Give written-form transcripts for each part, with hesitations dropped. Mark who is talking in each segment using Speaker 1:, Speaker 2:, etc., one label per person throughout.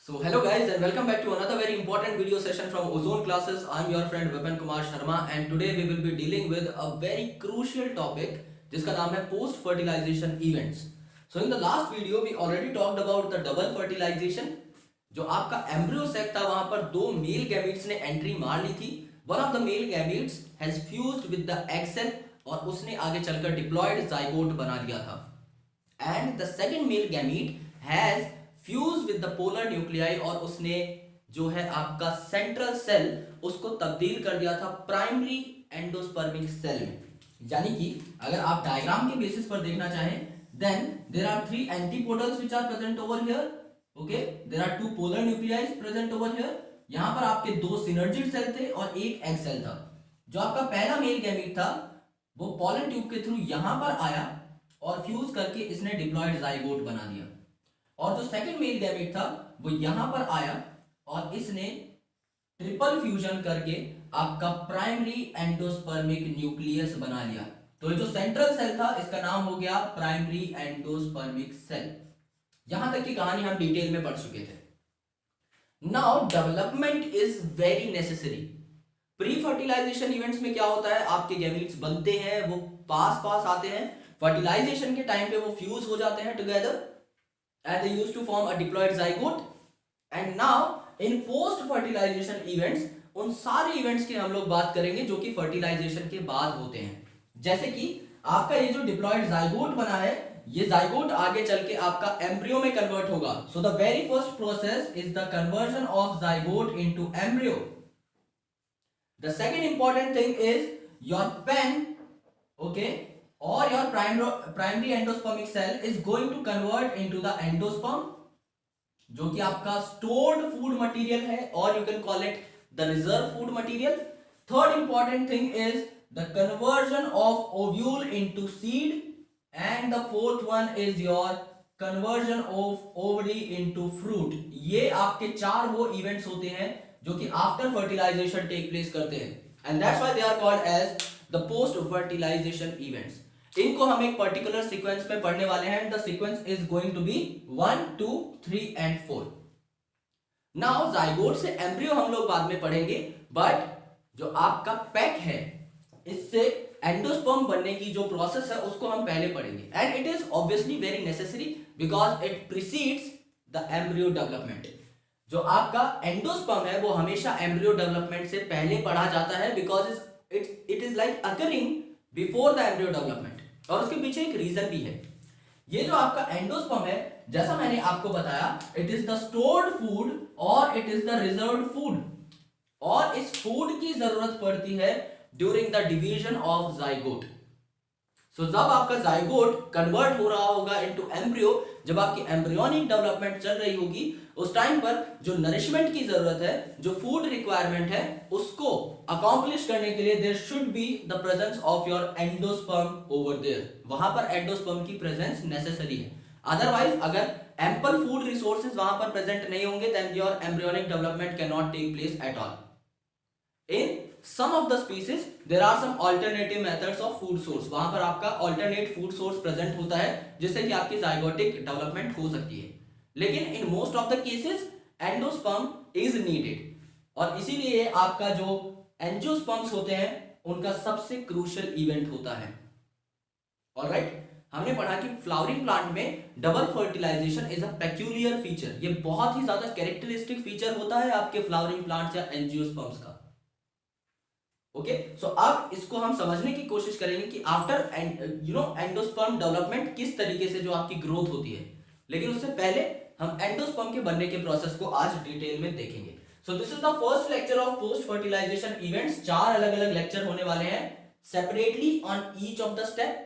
Speaker 1: So hello guys and welcome back to another very important video session from Ozone Classes. I'm your friend Vipin Kumar Sharma and today we will be dealing with a very crucial topic जिसका नाम है post fertilization events. So in the last video we already talked about the double fertilization. जो आपका embryo sac था वहां पर दो male gametes ने entry मार ली थी. One of the male gametes has fused with the egg cell और उसने आगे चलकर diploid zygote बना दिया था. And the second male gamete has fuse with the polar nuclei और उसने जो है आपका सेंट्रल सेल उसको तब्दील कर दिया था प्राइमरी एंडोस्पर्मिक सेल में. यानी कि अगर आप डायग्राम के बेसिस पर देखना चाहें then there are three antipodals which are present over here. Okay, there are two polar nuclei present over here. यहां पर आपके दो सिनर्जिड सेल थे और एक एग सेल था. जो आपका पहला मेल गैमीट था वो पॉलन ट्यूब के थ्रू यहां पर आया और फ्यूज करके इसने डिप्लॉयड जाइगोट बना दिया. और जो सेकंड मेल गैमेट था वो यहां पर आया और इसने ट्रिपल फ्यूजन करके आपका प्राइमरी एंडोस्पर्मिक न्यूक्लियस बना लिया. तो ये जो सेंट्रल सेल था इसका नाम हो गया प्राइमरी एंडोस्पर्मिक सेल. यहां तक की कहानी हम डिटेल में पढ़ चुके थे. Now development is very necessary. Pre fertilization events में क्या होता है, आपके गैमीट्स बनते हैं, वो पास पास आते हैं, फर्टिलाइजेशन के टाइम पे वो फ्यूज हो जाते हैं together and they used to form a diploid zygote. And now in post fertilization events उन सारे इवेंट्स की हम लोग बात करेंगे जो कि फर्टिलाइजेशन के बाद होते हैं. जैसे कि आपका ये जो डिप्लॉयड जाइगोट बना है ये जाइगोट आगे चल के आपका एम्ब्रियो में कन्वर्ट होगा. So the very first process is the conversion of zygote into embryo. The second important thing is your pen, okay, or your primary endospermic cell is going to convert into the endosperm जो कि आपका stored food material है or you can call it the reserve food material. Third important thing is the conversion of ovule into seed and the fourth one is your conversion of ovary into fruit. ये आपके चार वो events होते हैं जो कि after fertilization take place करते हैं and that's why they are called as the post fertilization events. इनको हम एक पर्टिकुलर सीक्वेंस में पढ़ने वाले हैं. The sequence is going to be 1, 2, 3 and 4. Now zygote से एम्ब्रियो हम लोग बाद में पढ़ेंगे बट जो आपका पैक है इससे एंडोस्पर्म बनने की जो प्रोसेस है उसको हम पहले पढ़ेंगे and it is obviously very necessary because it precedes the embryo development. जो आपका एंडोस्पर्म है वो हमेशा एम्ब्रियो डेवलपमेंट से पहले पढ़ा जाता है because it is like occurring before the embryo development. और उसके पीछे एक रीजन भी है. ये जो आपका एंडोस्पर्म है जैसा मैंने आपको बताया it is the stored food और it is the reserved food और इस फूड की जरूरत पड़ती है during the division of zygote. So जब आपका जाइगोट कन्वर्ट हो रहा होगा इनटू एम्ब्रियो, जब आपकी एम्ब्रियोनिक डेवलपमेंट चल रही होगी उस टाइम पर जो नरिशमेंट की जरूरत है, जो फूड रिक्वायरमेंट है उसको अकॉम्प्लिश करने के लिए there should be the presence of your endosperm over there. वहां पर एंडोस्पर्म की प्रेजेंस नेसेसरी है. अदरवाइज अगर एम्पल फूड रिसोर्सेज वहां पर प्रेजेंट नहीं होंगे then your embryonic development can not take place at all. In some of the species there are some alternative methods of food source. वहां पर आपका alternate food source present होता है जिससे कि आपकी zygotic development हो सकती है. लेकिन in most of the cases endosperm is needed और इसीलिए आपका जो angiosperms होते हैं उनका सबसे crucial event होता है. Alright, हमने पढ़ा कि फ्लावरिंग प्लांट में double fertilization is a peculiar feature. ये बहुत ही ज्यादा कैरेक्टरिस्टिक फीचर होता है आपके फ्लावरिंग प्लांट्स या एंजियोस्पर्म्स का. ओके, सो अब इसको हम समझने की कोशिश करेंगे कि आफ्टर एंडोस्पर्म डेवलपमेंट किस तरीके से जो आपकी ग्रोथ होती है. लेकिन उससे पहले हम एंडोस्पर्म के बनने के प्रोसेस को आज डिटेल में देखेंगे. So this is the first lecture of post fertilization events. चार अलग अलग लेक्चर होने वाले हैं separately on each of the step.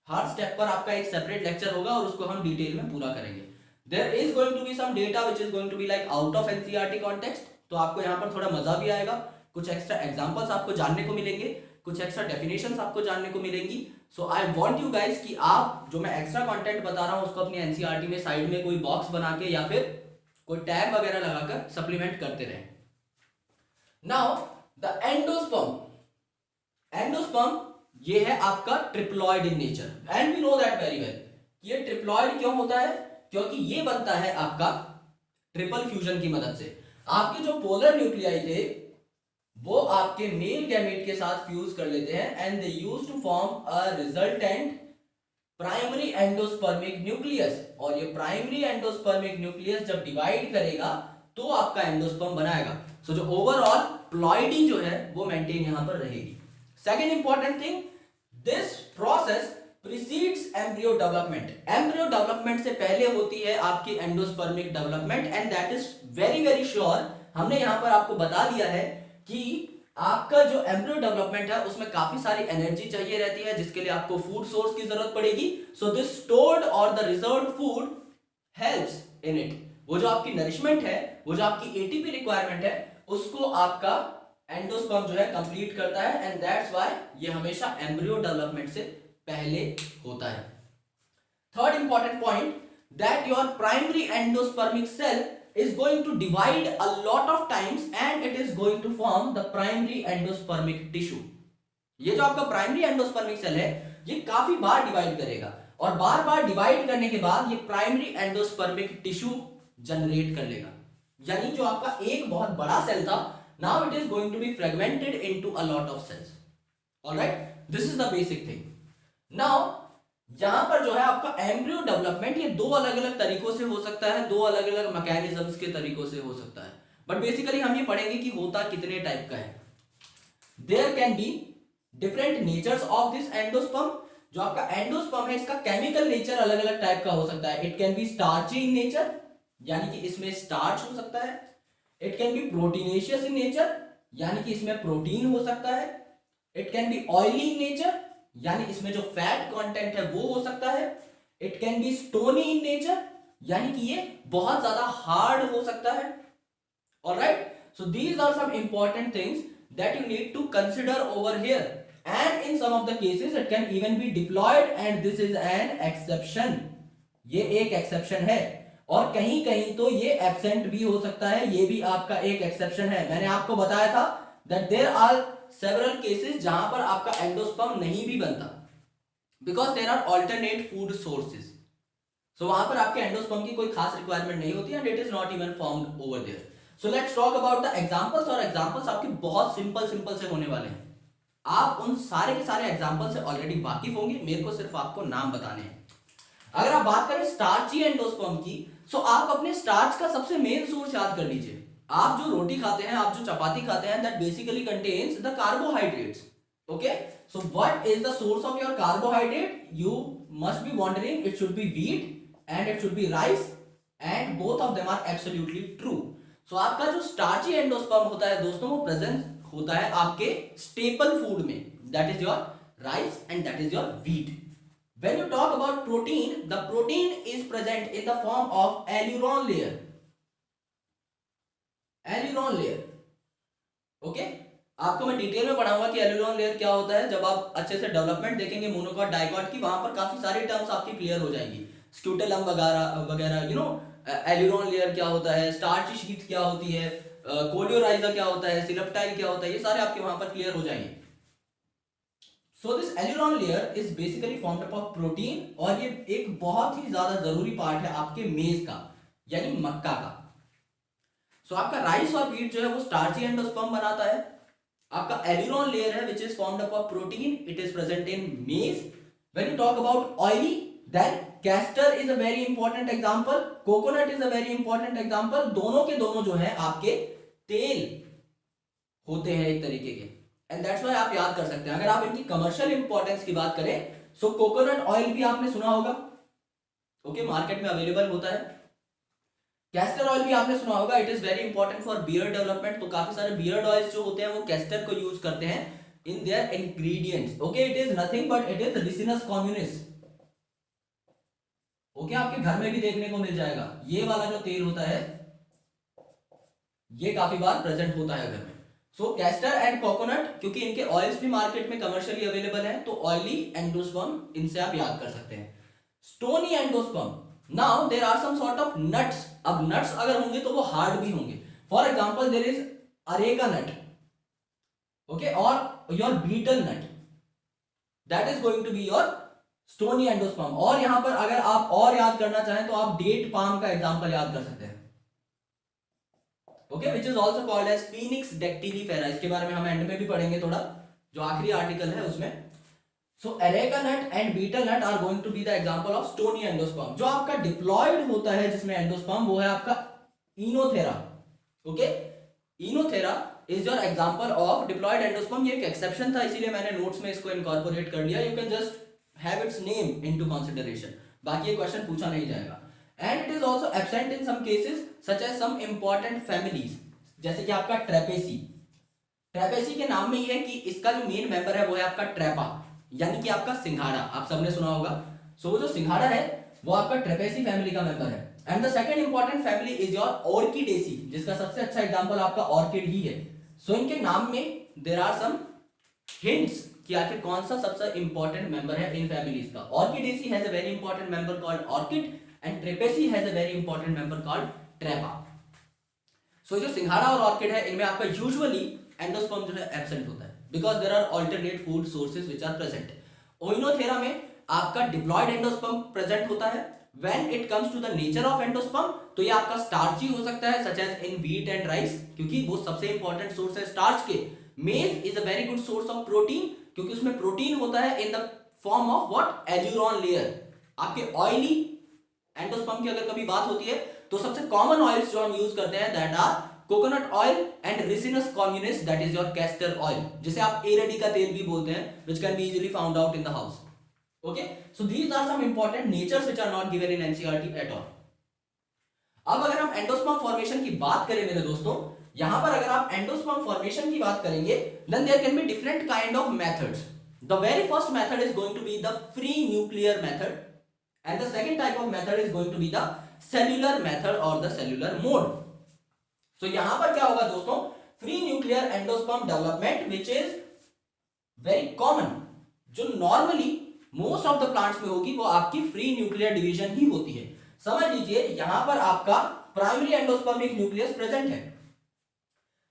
Speaker 1: हर स्टेप पर आपका एक सेपरेट लेक्चर होगा और उसको हम डिटेल में पूरा करेंगे. There is going to be some data which is going to be like out of NCERT context. तो आपको यहाँ पर थोड़ा मजा भी आएगा, कुछ एक्स्ट्रा एग्जांपल्स आपको जानने को मिलेंगे, कुछ एक्स्ट्रा डेफिनेशंस आपको जानने को मिलेंगी. सो आई वांट यू गाइस कि आप जो मैं एक्स्ट्रा कंटेंट बता रहा हूं उसको अपनी एनसीईआरटी में साइड में कोई बॉक्स बना के या फिर कोई टैग वगैरह लगाकर सप्लीमेंट करते रहें. Now the endosperm. एंडोस्पर्म ये है आपका triploid in nature and we know that very well. ये ट्रिप्लॉइड क्यों होता है? क्योंकि ये बनता है आपका ट्रिपल फ्यूजन की मदद से। आपके जो पोलर न्यूक्लियाई थे वो आपके मेल गैमेट के साथ फ्यूज कर लेते हैं and they use to form a resultant primary endospermic nucleus. और ये प्राइमरी एंडोस्पर्मिक न्यूक्लियस जब डिवाइड करेगा तो आपका एंडोस्पर्म बनाएगा। सो जो ओवरऑल प्लॉइडी जो है वो मेंटेन यहां पर रहेगी। Second important thing, this process precedes embryo development. Embryo development से पहले होती है आपकी endospermic development and that is very very sure. हमने यहां पर आपको बता दिया है कि आपका जो एम्ब्रियो डेवलपमेंट है उसमें काफी सारी एनर्जी चाहिए रहती है जिसके लिए आपको फूड सोर्स की जरूरत पड़ेगी। सो दिस स्टोर्ड और the reserved food helps in it. वो जो आपकी नरिशमेंट है, वो जो आपकी एटीपी रिक्वायरमेंट है, उसको आपका एंडोस्पर्म जो है कंप्लीट करता है एंड दैट्स व्हाई ये हमेशा एम्ब्रियो डेवलपमेंट से पहले होता है। Third important point, that your primary endospermic cell is going to divide a lot of times and it is going to form the primary endospermic tissue। ये जो आपका primary endospermic cell है ये काफी बार डिवाइड करेगा और बार बार डिवाइड करने के बाद ये प्राइमरी एंडोस्पर्मिक टिश्यू जनरेट कर लेगा। यानी जो आपका एक बहुत बड़ा सेल था, now it is going to be fragmented into a lot of cells. Alright, this is the basic thing. Now यहां पर जो है आपका एम्ब्रियो डेवलपमेंट ये दो अलग अलग तरीकों से हो सकता है, दो अलग अलग मैकेनिज्म्स के तरीकों से हो सकता है, बट बेसिकली हम ये पढ़ेंगे कि होता कितने टाइप का है। There can be different natures of this endosperm. जो आपका एंडोस्पर्म है इसका केमिकल नेचर अलग अलग टाइप का हो सकता है। It can B starchy in nature, यानी कि इसमें स्टार्च हो सकता है। It can B proteinaceous in nature, यानी कि इसमें प्रोटीन हो सकता है। It can B oily in nature, यानी इसमें जो फैट कंटेंट है वो हो सकता है। It can be stony in nature, यानी कि ये बहुत ज्यादा हार्ड हो सकता है। Alright, so these are some important things that you need to consider over here and in some of the cases it can even be deployed and this is an exception. ये एक exception है और कहीं कहीं तो ये absent भी हो सकता है, ये भी आपका एक एक्सेप्शन है। मैंने आपको बताया था that there are several cases जहां पर आपका एंडोस्पर्म नहीं भी बनता because there are alternate food sources. So वहां पर आपके एंडोस्पर्म की कोई खास रिक्वायरमेंट नहीं होती and it is not even formed over there. So let's talk about the examples. और एग्जांपल्स आपके बहुत सिंपल सिंपल से होने वाले हैं। आप उन सारे के सारे एग्जांपल से ऑलरेडी वाकिफ होंगे, मेरे को सिर्फ आपको नाम बताने हैं। अगर आप बात करें स्टार्ची एंडोस्पर्म की, सो आप अपने स्टार्च का सबसे मेन सोर्स याद कर लीजिए। आप जो रोटी खाते हैं, आप जो चपाती खाते हैं, that basically contains the carbohydrates. Okay, so what is the source of your carbohydrate? You must be wondering. It should be wheat and it should be rice, and both of them are absolutely true. So आपका जो starchy endosperm होता है दोस्तों, वो present होता है आपके staple food में, that is your rice and that is your wheat. When you talk about protein, the protein is present in the form of alluron layer. Aleurone layer, okay, आपको मैं डिटेल में पढ़ाऊंगा कि aleurone layer क्या होता है। जब आप अच्छे से डेवलपमेंट देखेंगे मोनोकॉट डाइकॉट की, वहां पर काफी सारी टर्म्स आपकी क्लियर हो जाएंगी। स्क्यूटेलम वगैरह वगैरह, यू नो, एल्यूरॉन लेयर क्या होता है, स्टार्च शीट क्या होती है, कोलियोराइजा क्या होता है, सिलेप्टाइल क्या होता है, ये सारे आपके वहां पर क्लियर हो जाएंगे। So this aleurone layer is basically formed up of protein और ये एक बहुत ही ज्यादा जरूरी पार्ट है आपके मेज का, यानी मक्का का। So, आपका राइस और व्हीट जो है वो स्टार्ची एंडोस्पर्म बनाता है। आपका एल्यूरॉन लेयर है which is formed up of protein, it is present in maize. When you talk about oily, then castor is a very important example, coconut is a very important example. दोनों के दोनों जो है आपके तेल होते हैं एक तरीके के, and that's why आप याद कर सकते हैं। अगर आप इनकी कमर्शियल इंपॉर्टेंस की बात करें, so कोकोनट ऑयल भी आपने सुना होगा, ओके, मार्केट में अवेलेबल होता है। कैस्टर ऑयल भी आपने सुना होगा, it is very important for beard development. तो काफी सारे बियर्ड ऑयल्स जो होते हैं वो कैस्टर को यूज करते हैं in their ingredients. Okay, it is nothing but it is Ricinus communis. Okay, आपके घर में भी देखने को मिल जाएगा। ये वाला जो तेल होता है ये काफी बार प्रेजेंट होता है घर में। सो कैस्टर एंड कोकोनट, क्योंकि इनके ऑयल्स भी मार्केट में कमर्शियली अवेलेबल है, तो ऑयली एंडोस्पर्म इनसे आप याद कर सकते हैं। Stony endosperm, now there are some sort of nuts. अब नट्स अगर होंगे तो वो हार्ड भी होंगे। For example there is areca nut, okay, और your betel nut, that is going to be your stony endosperm. और यहां पर अगर आप और याद करना चाहें तो आप डेट पाम का एग्जांपल याद कर सकते हैं। Okay, which is also called as Phoenix dactylifera. इसके बारे में हम एंड में भी पढ़ेंगे थोड़ा, जो आखिरी आर्टिकल है उसमें। So areca nut and betel nut are going to be the example of stony endosperm. जो आपका डिप्लॉयड होता है जिसमें एंडोस्पर्म, वो है आपका Oenothera. Okay, Oenothera is your example of diploid endosperm. ये एक एक्सेप्शन था, इसीलिए मैंने नोट्स में इसको इनकॉर्पोरेट कर लिया। You can just have its name into consideration, बाकी ये क्वेश्चन पूछा नहीं जाएगा। And it is also absent in some cases such as some important families, जैसे कि आपका ट्रेपेसी। ट्रेपेसी के नाम में ही है कि इसका जो मेन मेंबर है वो है आपका ट्रेपा, यानी कि आपका सिंघाड़ा। आप सबने सुना होगा। सो वो जो सिंघाड़ा है वो आपका ट्रेपेसी फैमिली का मेंबर है। And the second important family is your orchidaceae, जिसका सबसे अच्छा एग्जांपल आपका ऑर्किड ही है। सो इनके नाम में देयर आर सम हिंट्स कि आखिर कौन सा सबसे इंपॉर्टेंट मेंबर है इन फैमिलीज का। Orchidaceae has a very important member called orchid and Trapaceae has a very important member called Trapa. So जो सिंघाड़ा और ऑर्किड है, इनमें आपका यूजुअली एंडोस्पर्म जो है एब्सेंट होता है, because there are alternate food sources which are present. Oenothera में आपका डिप्लॉयड एंडोस्पर्म प्रेजेंट होता है। When it comes to the nature of endosperm, तो ये आपका स्टार्ची हो सकता है, such as in wheat and rice, क्योंकि वो सबसे इंपॉर्टेंट सोर्स है स्टार्च के। Maize is a very good source of protein, क्योंकि उसमें प्रोटीन होता है in the form of what, aleurone layer. आपके ऑयली एंडोस्पर्म की अगर कभी बात होती है तो सबसे कॉमन ऑयल्स जो हम यूज करते हैं that are coconut oil and ricinus communis, that is your castor oil, जिसे आप एरेडी का तेल भी बोलते हैं, which can be easily found out in the house. Okay, so these are some important natures which are not given in NCERT at all. अब अगर हम एंडोस्पर्म फॉर्मेशन की बात करें मेरे दोस्तों, यहां पर अगर आप एंडोस्पर्म फॉर्मेशन की बात करेंगे, then there can be different kind of methods. The very first method is going to be the free nuclear method, and the second type of method is going to be the cellular method or the cellular mode. तो यहां पर क्या होगा दोस्तों, free nuclear endosperm development which is very common, जो normally most of the plants में होगी, वो आपकी फ्री न्यूक्लियर डिवीजन ही होती है। समझ लीजिए यहां पर आपका प्राइमरी एंडोस्पर्मिक न्यूक्लियस प्रेजेंट है।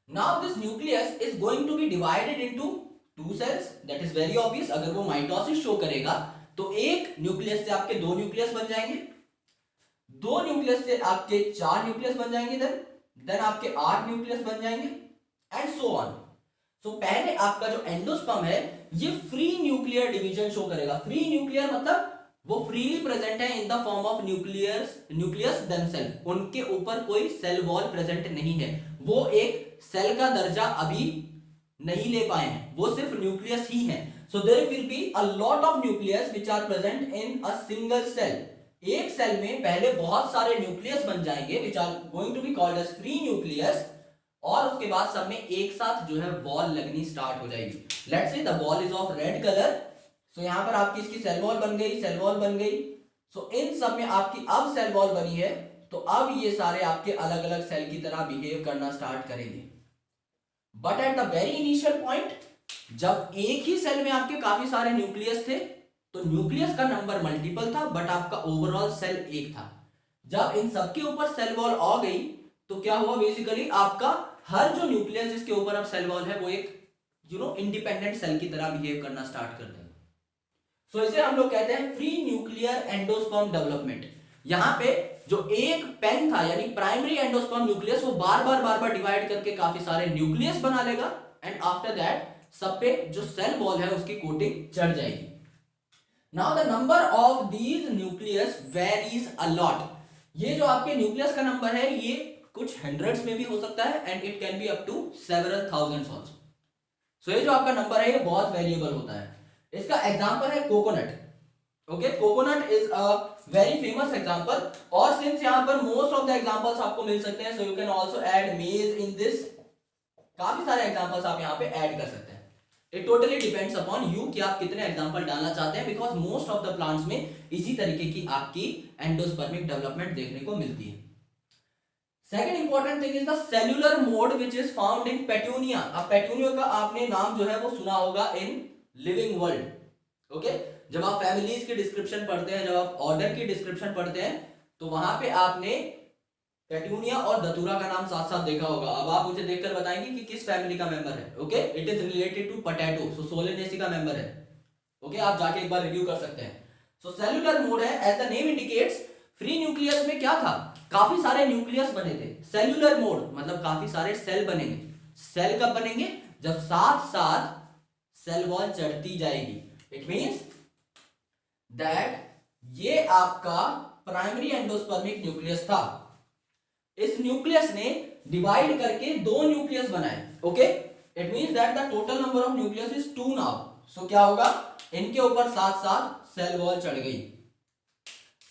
Speaker 1: Now this nucleus is going to be divided into two cells, that is very obvious. अगर वो माइटोसिस शो करेगा तो एक न्यूक्लियस से आपके दो न्यूक्लियस बन जाएंगे, दो न्यूक्लियस से आपके चार न्यूक्लियस बन जाएंगे, देन आपके 8 न्यूक्लियस बन जाएंगे एंड सो ऑन। सो पहले आपका जो एंडोस्पर्म है ये फ्री न्यूक्लियर डिवीजन शो करेगा। फ्री न्यूक्लियर मतलब वो फ्रीली प्रेजेंट है in the form of nucleus themself, उनके ऊपर कोई सेल वॉल प्रेजेंट नहीं है, वो एक सेल का दर्जा अभी नहीं ले पाए हैं, वो सिर्फ न्यूक्लियस ही है। So there will be a lot of nucleus which are present in a single cell. एक सेल में पहले बहुत सारे न्यूक्लियस बन जाएंगे which are going to be called as free nucleus, और उसके बाद सब में एक साथ जो है वॉल लगनी स्टार्ट हो जाएगी। Let's say the wall is of red colour. So यहां पर आपकी इसकी सेल वॉल बन गई, सेल वॉल बन गई। सो इन सब में आपकी अब सेल वॉल बनी है, तो अब ये सारे आपके अलग अलग सेल की तरह बिहेव करना स्टार्ट करेंगे। But at the very initial point, जब एक ही सेल में आपके काफी सारे न्यूक्लियस थे, तो न्यूक्लियस का नंबर मल्टीपल था बट आपका ओवरऑल सेल एक था। जब इन सबके ऊपर सेल वॉल आ गई तो क्या हुआ, बेसिकली आपका हर जो न्यूक्लियस जिसके ऊपर अब सेल वॉल है वो एक इंडिपेंडेंट सेल की तरह बिहेव करना स्टार्ट कर देंगे। सो इसे हम लोग कहते हैं फ्री न्यूक्लियर एंडोस्पर्म डेवलपमेंट। यहां पे जो एक पेन था यानी प्राइमरी एंडोस्पर्म न्यूक्लियस, वो बार बार डिवाइड करके काफी सारे न्यूक्लियस बना लेगा एंड आफ्टर दैट सब पे जो सेल वॉल है उसकी कोटिंग चढ़ जाएगी। Now the number of these nucleus varies a lot. ये जो आपके न्यूक्लियस का नंबर है ये कुछ हंड्रेड्स में भी हो सकता है and it can be up to several thousands also. So ये जो आपका नंबर है ये बहुत वेरिएबल होता है। इसका एग्जांपल है coconut. Okay, coconut is a very famous example, और सिंस यहां पर मोस्ट ऑफ द एग्जांपल्स आपको मिल सकते हैं, सो यू कैन आल्सो ऐड मेज इन दिस। काफी सारे एग्जांपल्स आप यहां पे ऐड कर सकते हैं। It totally depends upon you कि आप कितने एग्जांपल डालना चाहते हैं, because most of the plants में इसी तरीके की आपकी एंडोस्पर्मिक डेवलपमेंट देखने को मिलती है। Second important thing is the cellular mode which is found in petunia. अब पेट्यूनिया का आपने नाम जो है वो सुना होगा इन लिविंग वर्ल्ड। ओके, जब आप फैमिलीज की डिस्क्रिप्शन पढ़ते हैं, जब आप ऑर्डर की डिस्क्रिप्शन पढ़ते हैं, तो वहां पे आपने पेट्यूनिया और दतूरा का नाम साथ साथ देखा होगा। अब आप मुझे देखकर बताएंगे कि किस फैमिली का मेंबर है। Okay, it is related to potato, so Solanaceae का मेंबर है। ओके, आप जाके एक बार रिव्यू कर सकते हैं। सो सेल्यूलर मोड है, as the name indicates, free nucleus में क्या था, काफी सारे न्यूक्लियस बने थे। सेल्यूलर मोड मतलब काफी सारे सेल बनेंगे। सेल कब बनेंगे? जब साथ साथ सेल वॉल चढ़ती जाएगी। इट मींस दैट ये आपका प्राइमरी एंडोस्पर्मिक न्यूक्लियस था। इस न्यूक्लियस ने डिवाइड करके दो न्यूक्लियस बनाए। Okay, it means that the total number of nucleus is 2 now. So क्या होगा, इनके ऊपर साथ साथ सेल वॉल चढ़ गई।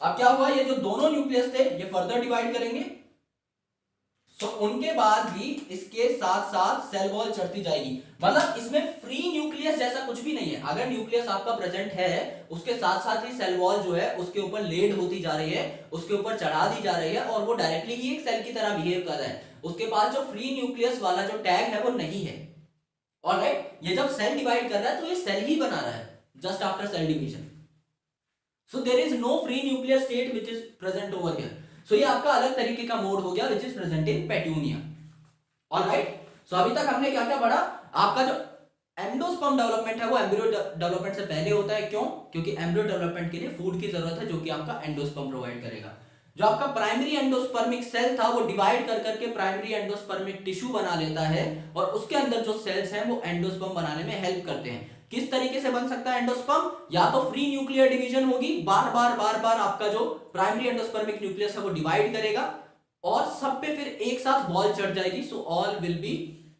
Speaker 1: अब क्या हुआ, ये जो दोनों न्यूक्लियस थे ये फर्दर डिवाइड करेंगे। सो उनके बाद भी इसके साथ साथ सेल वॉल चढ़ती जाएगी। मतलब इसमें फ्री न्यूक्लियस जैसा कुछ भी नहीं है। अगर न्यूक्लियस आपका प्रेजेंट है, उसके साथ साथ ही सेल वॉल जो है उसके ऊपर लेड होती जा रही है, उसके ऊपर चढ़ा दी जा रही है, और वो डायरेक्टली ही एक सेल की तरह बिहेव कर रहा है। उसके पास जो फ्री न्यूक्लियस वाला जो टैग है वो नहीं है। ऑलराइट, ये जब सेल डिवाइड कर रहा है तो ये सेल ही बना रहा है just after cell division. So there is no free nuclear state which is present over here. So ये आपका अलग तरीके का मोड हो गया which is present in petunia. Alright, so अभी तक हमने क्या क्या पढ़ा? आपका जो एंडोस्पर्म डेवलपमेंट है वो एम्ब्रियो डेवलपमेंट से पहले होता है। क्यों? क्योंकि एम्ब्रियो डेवलपमेंट के लिए फूड की जरूरत है जो कि आपका एंडोस्पर्म प्रोवाइड करेगा। जो आपका प्राइमरी एंडोस्पर्मिक सेल था वो डिवाइड कर करके प्राइमरी एंडोस्पर्मिक टिश्यू बना लेता है, और उसके अंदर जो सेल्स हैं वो एंडोस्पर्म बनाने में हेल्प करते हैं। किस तरीके से बन सकता है एंडोस्पर्म? या तो फ्री न्यूक्लियर डिवीजन होगी, बार बार आपका जो प्राइमरी एंडोस्पर्मिक न्यूक्लियस है वो डिवाइड करेगा और सब पे फिर एक साथ वॉल चढ़ जाएगी। So all will be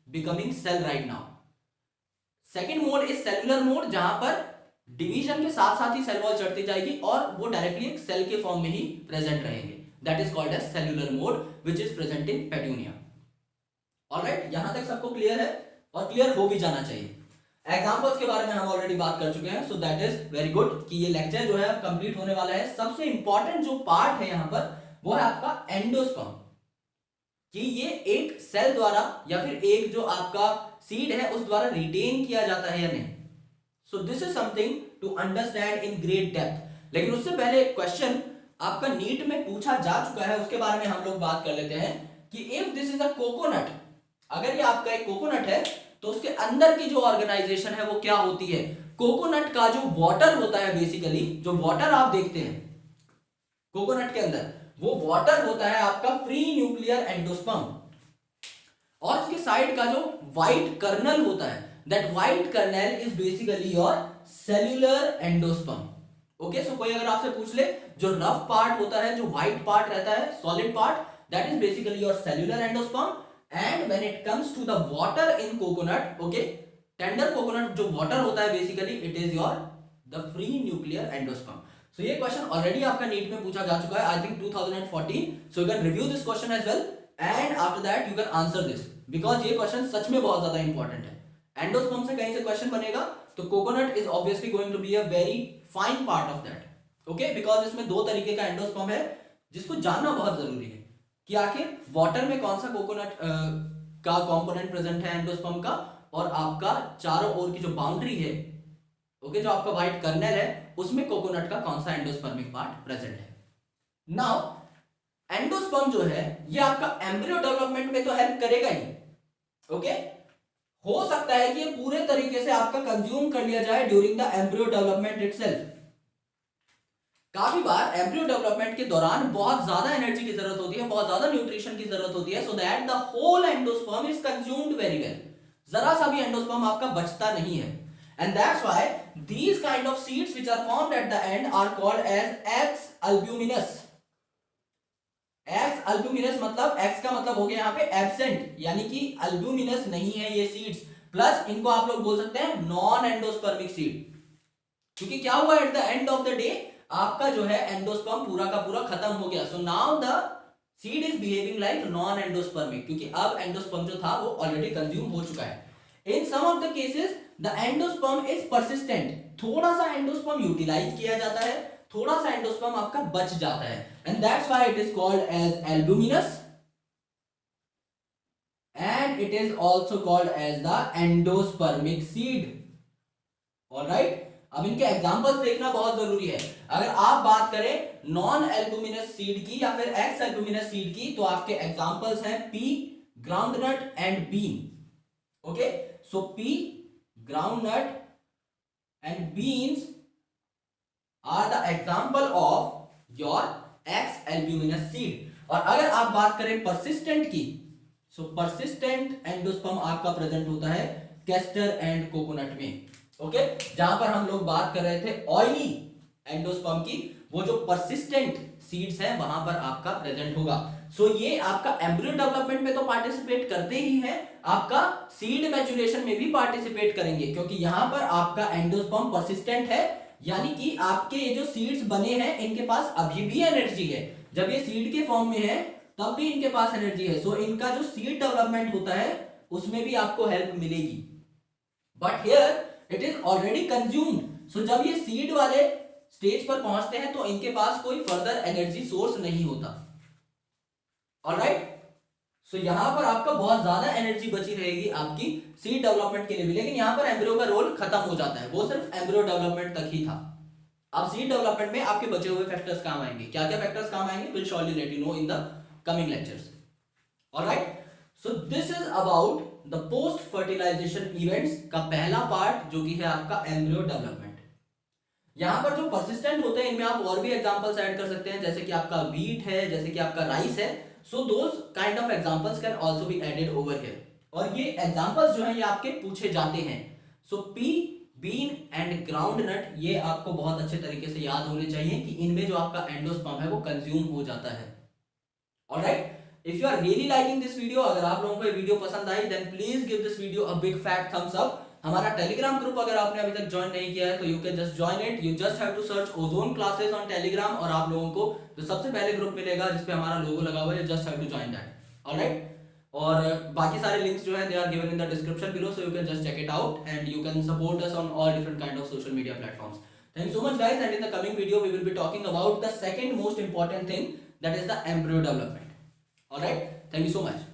Speaker 1: becoming cell right now. Second mode is cellular mode, जहां पर डिवीजन के साथ साथ ही सेल वॉल चढ़ती जाएगी और वो डायरेक्टली एक सेल के फॉर्म में ही प्रेजेंट रहेंगे। That is called as cellular mode which is present in petunia. Alright, यहां तक सबको क्लियर है और क्लियर हो भी जाना चाहिए। एग्जांपल्स के बारे में हम ऑलरेडी बात कर चुके हैं। So that is very good कि ये लेक्चर जो है कंप्लीट होने वाला है। सबसे इंपॉर्टेंट जो पार्ट है यहां पर वो है आपका एंडोस्पर्म, कि ये एक सेल द्वारा या फिर एक जो आपका सीड है उस द्वारा रिटेन किया जाता है या नहीं। So this is something to understand in great depth. लेकिन उससे पहले क्वेश्चन आपका नीट में पूछा जा चुका है, उसके बारे में हम लोग बात कर लेते हैं कि if this is a coconut, अगर ये आपका एक कोकोनट है तो उसके अंदर की जो ऑर्गेनाइजेशन है वो क्या होती है? कोकोनट का जो वाटर होता है, बेसिकली जो वाटर आप देखते हैं कोकोनट के अंदर, वो वाटर होता है आपका फ्री न्यूक्लियर एंडोस्पर्म, और उसके साइड का जो व्हाइट कर्नल होता है, that white kernel is basically your cellular endosperm. Okay, so कोई अगर आपसे पूछ ले जो रफ पार्ट होता है, जो व्हाइट पार्ट रहता है, solid part, that is basically your cellular endosperm. And when it comes to the water in coconut, okay, tender coconut जो वाटर होता है basically it is your the free nuclear endosperm. So ये question already आपका NEET में पूछा जा चुका है, I think 2014। So you can review this question as well and after that you can answer this, because ये क्वेश्चन सच में बहुत ज्यादा इंपॉर्टेंट है। एंडोस्पर्म से कहीं से क्वेश्चन बनेगा तो coconut is obviously going to be a very fine part of that. Okay, because इसमें दो तरीके का एंडोस्पर्म है जिसको जानना बहुत जरूरी है कि आखिर वाटर में कौन सा कोकोनट का कंपोनेंट प्रेजेंट है एंडोस्पर्म का, और आपका चारों ओर की जो बाउंड्री है, ओके, जो आपका व्हाइट कर्नल है उसमें कोकोनट का कौन सा एंडोस्पर्मिक पार्ट प्रेजेंट है। नाउ एंडोस्पर्म जो है ये आपका एम्ब्रियो डेवलपमेंट में तो हेल्प करेगा ही। ओके, हो सकता है कि ये पूरे तरीके से आपका कंज्यूम कर लिया जाए during the embryo development itself. काफी बार एम्ब्रियो डेवलपमेंट के दौरान बहुत ज्यादा एनर्जी की जरूरत होती है, बहुत ज्यादा न्यूट्रिशन की जरूरत होती है, so that the whole endosperm is consumed very well. जरा सा भी एंडोस्पर्म आपका बचता नहीं है, and that's why these kind of seeds which are formed at the end are called as X albuminous। X albuminous मतलब X का मतलब हो गया यहाँ पे एब्सेंट, यानी कि अल्ब्यूमिनस नहीं है ये सीड्स, प्लस इनको आप लोग बोल सकते हैं नॉन एंडोस्पर्मिक सीड, क्योंकि क्या हुआ at the end of the day आपका जो है एंडोस्पर्म पूरा का पूरा खत्म हो गया। So now the seed is behaving like non endospermic, क्योंकि अब एंडोस्पर्म जो था वो ऑलरेडी कंज्यूम हो चुका है। In some of the cases the endosperm is persistent, थोड़ा सा एंडोस्पर्म यूटिलाइज किया जाता है, थोड़ा सा एंडोस्पर्म आपका बच जाता है, and that's why it is called as albuminous and it is also called as the endospermic seed. Alright, अब इनके एग्जांपल्स देखना बहुत जरूरी है। अगर आप बात करें नॉन एल्ब्यूमिनस सीड की या फिर एक्स एल्ब्यूमिनस सीड की, तो आपके एग्जांपल्स हैं pea, groundnut and bean. Okay, so pea, groundnut and beans are the example of your X albuminous seed। और अगर आप बात करें परसिस्टेंट की, सो परसिस्टेंट एंडोस्पर्म आपका प्रेजेंट होता है कैस्टर एंड कोकोनट में। ओके, जहां पर हम लोग बात कर रहे थे ऑयली एंडोस्पर्म की, वो जो परसिस्टेंट सीड्स हैं वहां पर आपका प्रेजेंट होगा। सो ये आपका एम्ब्रियो डेवलपमेंट में तो पार्टिसिपेट करते ही हैं, आपका सीड मैच्योरेशन में भी पार्टिसिपेट करेंगे, क्योंकि यहां पर आपका एंडोस्पर्म परसिस्टेंट है, यानी कि आपके ये जो सीड्स बने हैं इनके पास अभी भी एनर्जी है। जब ये सीड के फॉर्म में है तब भी इनके पास एनर्जी है। सो इनका जो सीड डेवलपमेंट होता है उसमें भी आपको हेल्प मिलेगी। But here it is already consumed. So जब ये सीड वाले स्टेज पर पहुंचते हैं तो इनके पास कोई फर्दर एनर्जी सोर्स नहीं होता। ऑलराइट, सो यहां पर आपका बहुत ज्यादा एनर्जी बची रहेगी आपकी सीड डेवलपमेंट के लिए भी, लेकिन यहां पर एम्ब्रियो का रोल खत्म हो जाता है, वो सिर्फ एम्ब्रियो डेवलपमेंट तक ही था। अब सीड डेवलपमेंट में आपके बचे हुए फैक्टर्स काम आएंगे। क्या क्या फैक्टर्स काम आएंगे, will surely let you know in the coming lectures. Alright, so this is about the post fertilization events का पहला पार्ट, जो कि है आपका एम्ब्रियो डेवलपमेंट। यहां पर जो परसिस्टेंट होते हैं इनमें आप और भी एग्जांपल्स ऐड कर सकते हैं, जैसे कि आपका व्हीट है, जैसे कि आपका राइस है। So those kind of examples can also be added over here, और ये एग्जांपल्स जो है ये आपके पूछे जाते हैं। So pea, bean and groundnut, ये आपको बहुत अच्छे तरीके से याद होने चाहिए कि इनमें जो आपका एंडोस्पर्म है वो कंज्यूम हो जाता है। Alright, if you are really liking this video, अगर आप लोगों को ये वीडियो पसंद आई then please give this video a big fat thumbs up. हमारा टेलीग्राम ग्रुप अगर आपने अभी तक ज्वाइन नहीं किया है तो you can just join it. You just have to search Ozone classes on Telegram, और आप लोगों को जो सबसे पहले ग्रुप मिलेगा जिसपे हमारा लोगो लगा हुआ है, just have to join that. Alright, और बाकी सारे लिंक्स जो है they are given in the description below, so you can just check it out and you can support us on all different kind of social media platforms. Thank you so much guys, and in the coming video we will be talking about the second most important thing, that is the embryo development. Alright, thank you so much.